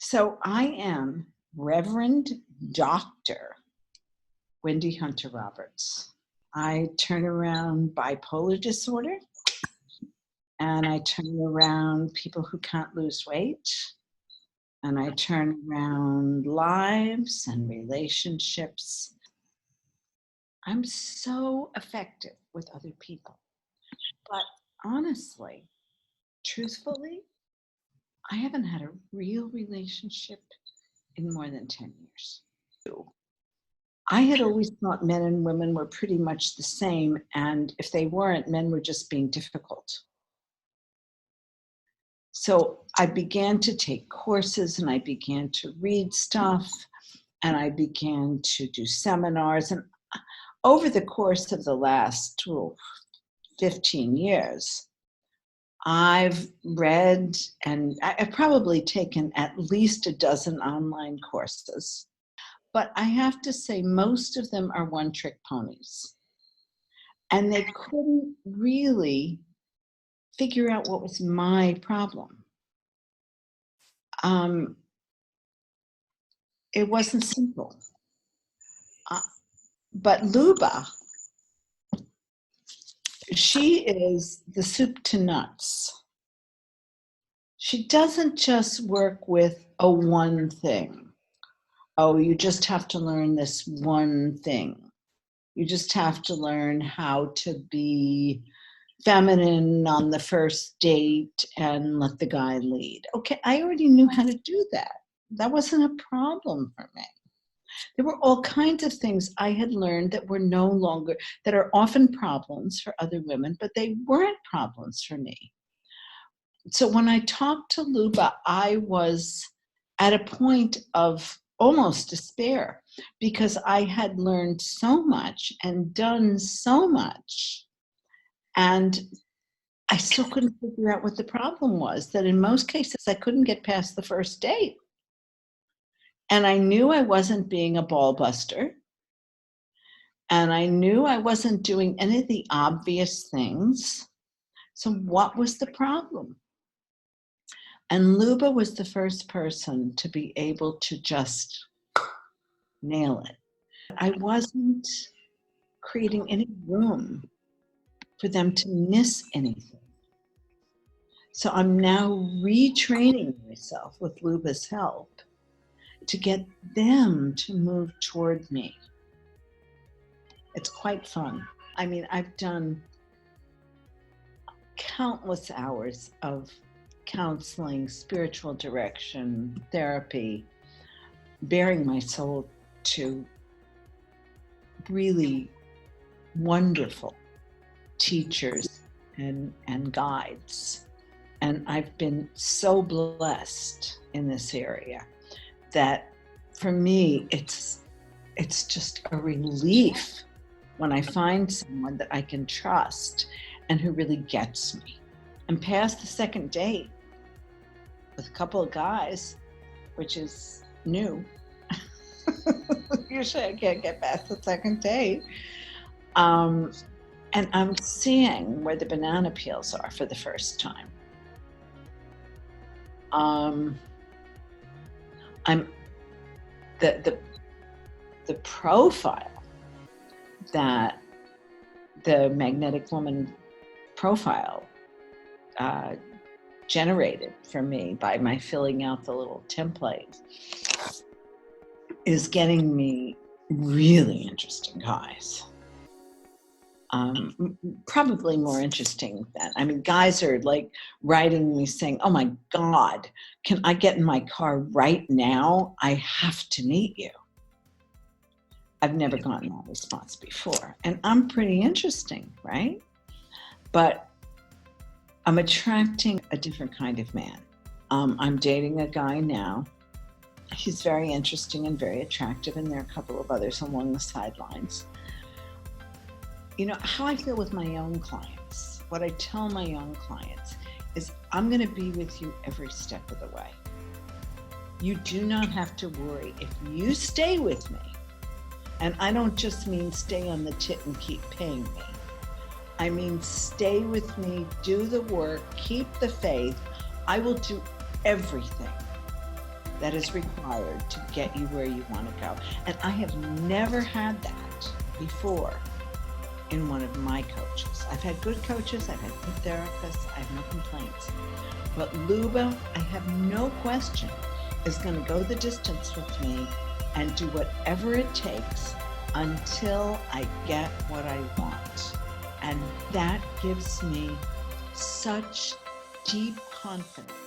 So I am Reverend Dr. Wendy Hunter Roberts. I turn around bipolar disorder, and I turn around people who can't lose weight, and I turn around lives and relationships. I'm so effective with other people. But honestly, truthfully, I haven't had a real relationship in more than 10 years. I had always thought men and women were pretty much the same, and if they weren't, men were just being difficult. So I began to take courses, and I began to read stuff, and I began to do seminars. And over the course of the last 15 years, I've read, and I've probably taken at least a dozen online courses. But I have to say, most of them are one-trick ponies. And they couldn't really figure out what was my problem. It wasn't simple. But Luba, she is the soup to nuts. She doesn't just work with a one thing. Oh, you just have to learn this one thing. You just have to learn how to be feminine on the first date and let the guy lead. Okay, I already knew how to do that. That wasn't a problem for me. There were all kinds of things I had learned that were no longer, that are often problems for other women, but they weren't problems for me. So when I talked to Luba, I was at a point of almost despair because I had learned so much and done so much, and I still couldn't figure out what the problem was, that in most cases I couldn't get past the first date. And I knew I wasn't being a ball buster, and I knew I wasn't doing any of the obvious things. So what was the problem? And Luba was the first person to be able to just nail it. I wasn't creating any room for them to miss anything. So I'm now retraining myself with Luba's help to get them to move toward me. It's quite fun. I mean, I've done countless hours of counseling, spiritual direction, therapy, bearing my soul to really wonderful teachers and guides. And I've been so blessed in this area that for me, it's just a relief when I find someone that I can trust and who really gets me. And past the second date with a couple of guys, which is new. Usually I can't get past the second date. And I'm seeing where the banana peels are for the first time. The profile that the Magnetic Woman profile generated for me by my filling out the little template is getting me really interesting guys. Probably more interesting than, I mean, guys are like writing me saying, oh my God, can I get in my car right now? I have to meet you. I've never gotten that response before. And I'm pretty interesting, right? But I'm attracting a different kind of man. I'm dating a guy now. He's very interesting and very attractive, and there are a couple of others along the sidelines. You know, how I feel with my own clients, what I tell my own clients is I'm going to be with you every step of the way. You do not have to worry. If you stay with me, and I don't just mean stay on the tit and keep paying me. I mean, stay with me, do the work, keep the faith. I will do everything that is required to get you where you want to go. And I have never had that before in one of my coaches. I've had good coaches, I've had good therapists, I have no complaints. But Luba, I have no question, is going to go the distance with me and do whatever it takes until I get what I want. And that gives me such deep confidence